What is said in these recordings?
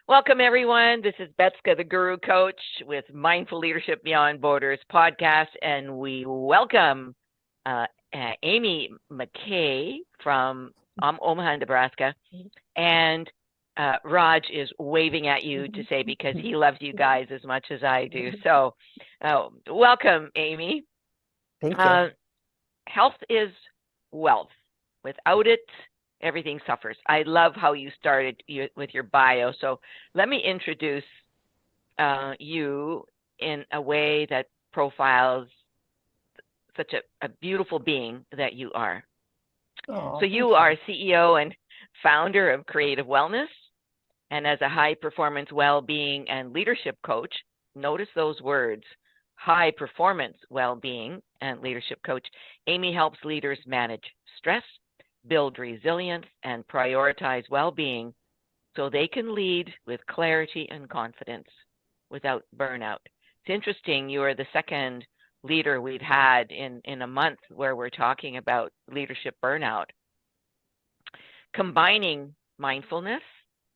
Welcome, everyone. This is Betska, the Guru Coach with Mindful Leadership Beyond Borders podcast, and we welcome Amy McCae from Omaha, Nebraska, and Raj is waving at you to say because he loves you guys as much as I do. So welcome, Amy. Thank you. Health is wealth. Without it, everything suffers. I love how you started with your bio. So let me introduce you in a way that profiles such a beautiful being that you are. Oh, so you are CEO and founder of Creative Wellness, and as a high performance well-being and leadership coach, notice those words, high performance well-being and leadership coach, Amy helps leaders manage stress, build resilience, and prioritize well-being so they can lead with clarity and confidence without burnout. It's interesting, you are the second leader we've had in a month where we're talking about leadership burnout. Combining mindfulness,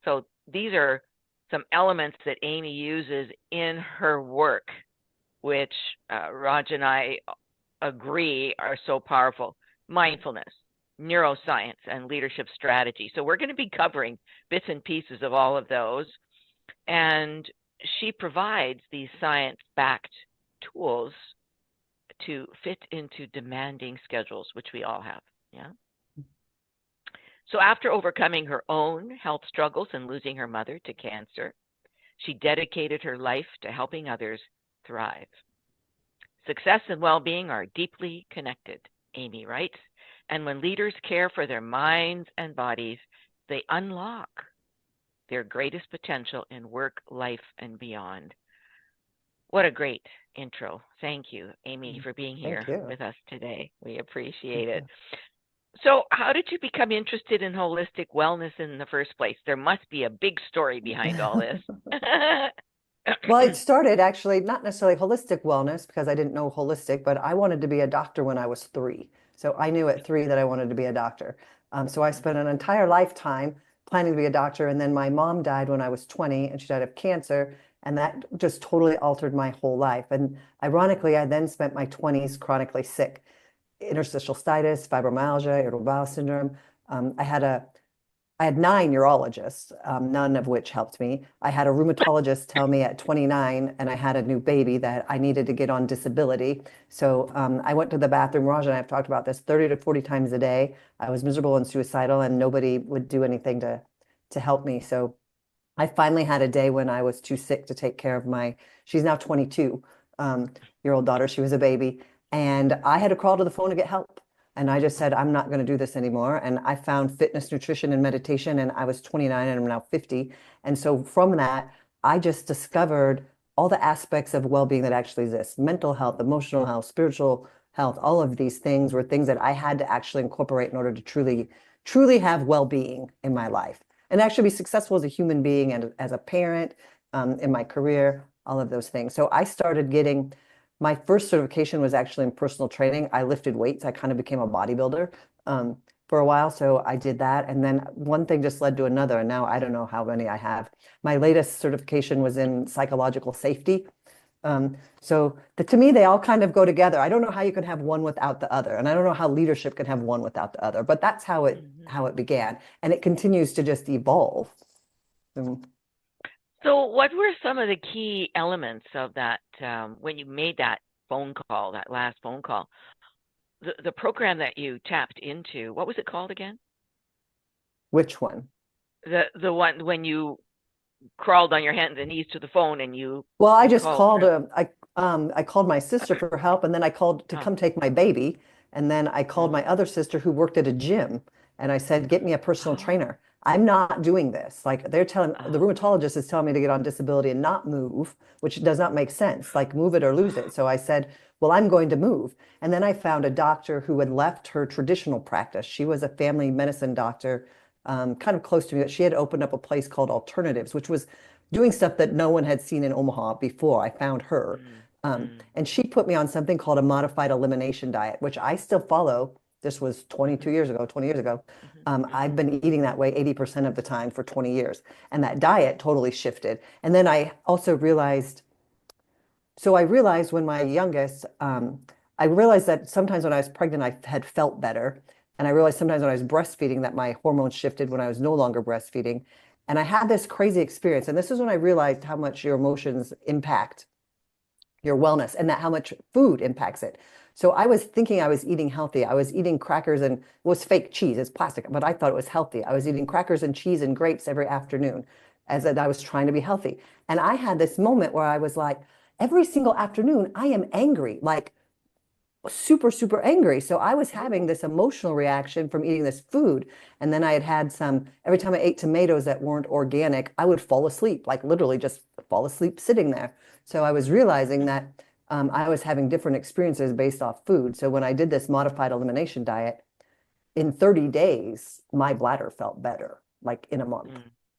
so these are some elements that Amy uses in her work, which Raj and I agree are so powerful. Mindfulness, neuroscience, and leadership strategy. So we're going to be covering bits and pieces of all of those. And she provides these science-backed tools to fit into demanding schedules, which we all have. Yeah. So after overcoming her own health struggles and losing her mother to cancer, she dedicated her life to helping others thrive. Success and well-being are deeply connected, Amy writes. And when leaders care for their minds and bodies, they unlock their greatest potential in work, life, and beyond. What a great intro. Thank you, Amy, for being here with us today. We appreciate it. So how did you become interested in holistic wellness in the first place? There must be a big story behind all this. Well, it started actually not necessarily holistic wellness because I didn't know holistic, but I wanted to be a doctor when I was 3. So I knew at 3 that I wanted to be a doctor. So I spent an entire lifetime planning to be a doctor. And then my mom died when I was 20 and she died of cancer. And that just totally altered my whole life. And ironically, I then spent my 20s chronically sick. Interstitial cystitis, fibromyalgia, irritable bowel syndrome. I had 9 urologists, none of which helped me. I had a rheumatologist tell me at 29, and I had a new baby, that I needed to get on disability. So I went to the bathroom, Raj and I have talked about this, 30 to 40 times a day. I was miserable and suicidal, and nobody would do anything to help me. So I finally had a day when I was too sick to take care of she's now 22-year-old daughter. She was a baby. And I had to crawl to the phone to get help. And I just said, I'm not going to do this anymore. And I found fitness, nutrition, and meditation. And I was 29 and I'm now 50. And so from that, I just discovered all the aspects of well-being that actually exist. Mental health, emotional health, spiritual health, all of these things were things that I had to actually incorporate in order to truly have well-being in my life and actually be successful as a human being and as a parent, in my career, all of those things. So I started getting my first certification was actually in personal training. I lifted weights. I kind of became a bodybuilder for a while. So I did that. And then one thing just led to another. And now I don't know how many I have. My latest certification was in psychological safety. So to me, they all kind of go together. I don't know how you can have one without the other. And I don't know how leadership can have one without the other. But that's how it began. And it continues to just evolve. So what were some of the key elements of that when you made that phone call, that last phone call? The program that you tapped into, what was it called again? Which one? The one when you crawled on your hands and knees to the phone and you... Well, I just called, I called my sister for help, and then I called to come take my baby. And then I called my other sister who worked at a gym, and I said, get me a personal trainer. I'm not doing this. Like they're telling, the rheumatologist is telling me to get on disability and not move, which does not make sense. Like move it or lose it. So I said, well, I'm going to move. And then I found a doctor who had left her traditional practice. She was a family medicine doctor, kind of close to me, but she had opened up a place called Alternatives, which was doing stuff that no one had seen in Omaha before. I found her. And she put me on something called a modified elimination diet, which I still follow This was 20 years ago. I've been eating that way 80% of the time for 20 years. And that diet totally shifted. And then I also realized, so I realized when my youngest, I realized that sometimes when I was pregnant, I had felt better. And I realized sometimes when I was breastfeeding that my hormones shifted when I was no longer breastfeeding. And I had this crazy experience. And this is when I realized how much your emotions impact your wellness and that how much food impacts it. So I was thinking I was eating healthy. I was eating crackers and it was fake cheese. It's plastic, but I thought it was healthy. I was eating crackers and cheese and grapes every afternoon as I was trying to be healthy. And I had this moment where I was like, every single afternoon, I am angry, like super, super angry. So I was having this emotional reaction from eating this food. And then I had some, every time I ate tomatoes that weren't organic, I would fall asleep, like literally just fall asleep sitting there. So I was realizing that I was having different experiences based off food. So when I did this modified elimination diet, in 30 days, my bladder felt better, like in a month.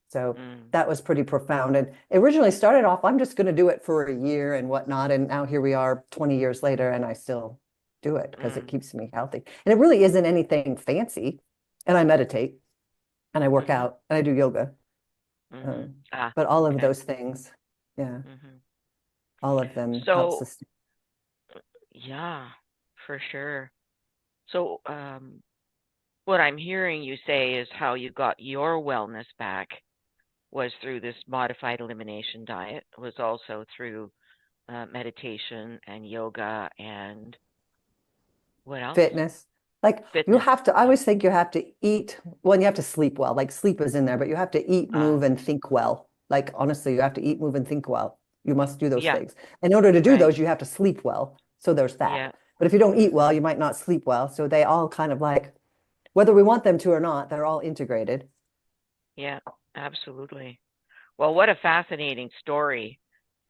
So that was pretty profound. And it originally started off, I'm just going to do it for a year and whatnot. And now here we are 20 years later, and I still do it because it keeps me healthy. And it really isn't anything fancy. And I meditate and I work out and I do yoga. But all of those things, yeah, all of them help sustain. Yeah, for sure. So what I'm hearing you say is how you got your wellness back was through this modified elimination diet, was also through meditation and yoga and what else? Fitness. Like you Fitness. have to, I always think you have to eat, well, you have to sleep well, like sleep is in there, but you have to eat, move, and think well. Like honestly, you have to eat, move, and think well. You must do those things. In order to do those, you have to sleep well. So there's that. But if you don't eat well, you might not sleep well. So they all kind of like, whether we want them to or not, they're all integrated. Yeah, absolutely. Well, what a fascinating story.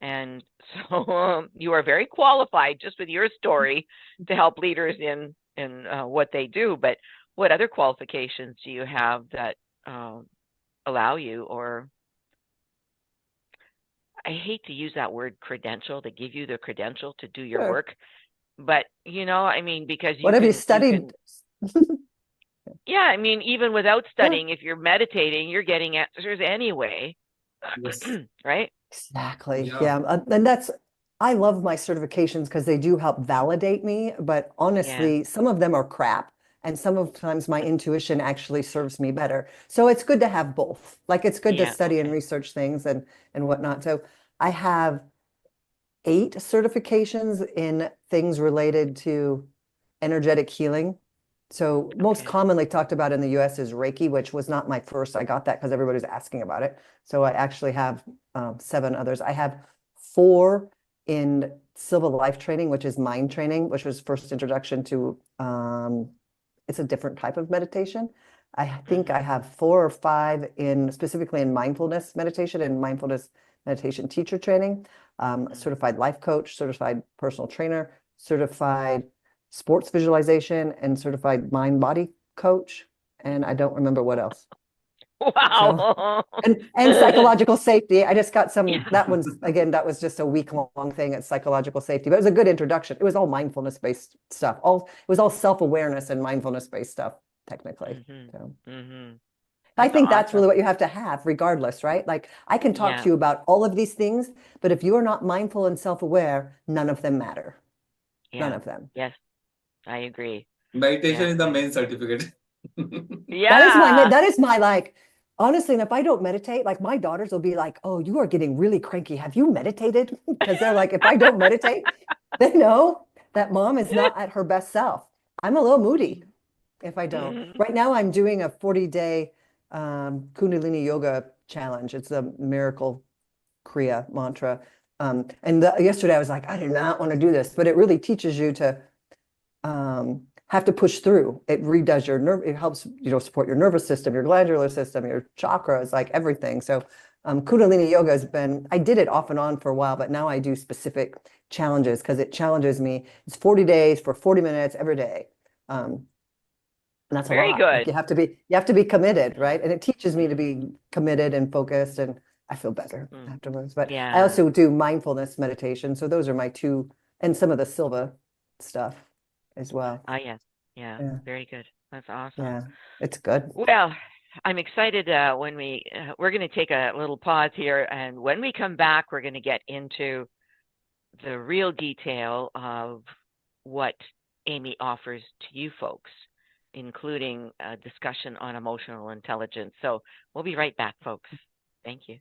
And so you are very qualified just with your story to help leaders in what they do. But what other qualifications do you have that allow you, or I hate to use that word credential, to give you the credential to do your work. But, I mean, because what have you studied? Yeah, I mean, even without studying, if you're meditating, you're getting answers anyway. Yes. Right? Exactly. Yeah. And I love my certifications because they do help validate me. But honestly, some of them are crap. And sometimes my intuition actually serves me better. So it's good to have both. Like it's good to study and research things and whatnot. So I have 8 certifications in things related to energetic healing. So most commonly talked about in the US is Reiki, which was not my first. I got that because everybody's asking about it. So I actually have 7 others. I have 4 in Silva Life Training, which is mind training, which was first introduction to, it's a different type of meditation. I think I have 4 or 5 specifically in mindfulness meditation and mindfulness meditation teacher training, certified life coach, certified personal trainer, certified sports visualization, and certified mind body coach. And I don't remember what else. Wow. So, and psychological safety. I just got some, that one's, again, that was just a week-long thing at psychological safety, but it was a good introduction. It was all mindfulness-based stuff. It was all self-awareness and mindfulness-based stuff, technically. So. I think that's really what you have to have regardless, right? Like I can talk to you about all of these things, but if you are not mindful and self-aware, none of them matter. None of them. Yes, I agree. Meditation is the main certificate. That is my like, honestly, and if I don't meditate, like my daughters will be like, oh, you are getting really cranky. Have you meditated? Because they're like, if I don't meditate, they know that mom is not at her best self. I'm a little moody if I don't. Right now I'm doing a 40-day Kundalini yoga challenge. It's a miracle Kriya mantra. And yesterday I was like, I do not want to do this, but it really teaches you to have to push through. It redoes your nerve. It helps, support your nervous system, your glandular system, your chakras, like everything. So Kundalini yoga has been, I did it off and on for a while, but now I do specific challenges because it challenges me. It's 40 days for 40 minutes every day. And that's very a lot. good. Like you have to be committed, right? And it teaches me to be committed and focused, and I feel better afterwards. But I also do mindfulness meditation. So those are my 2, and some of the Silva stuff as well. Yes. Yeah, Yeah. very good. That's awesome. Yeah, it's good. Well, I'm excited when we're going to take a little pause here, and when we come back, we're going to get into the real detail of what Amy offers to you folks, including a discussion on emotional intelligence. So we'll be right back, folks. Thank you.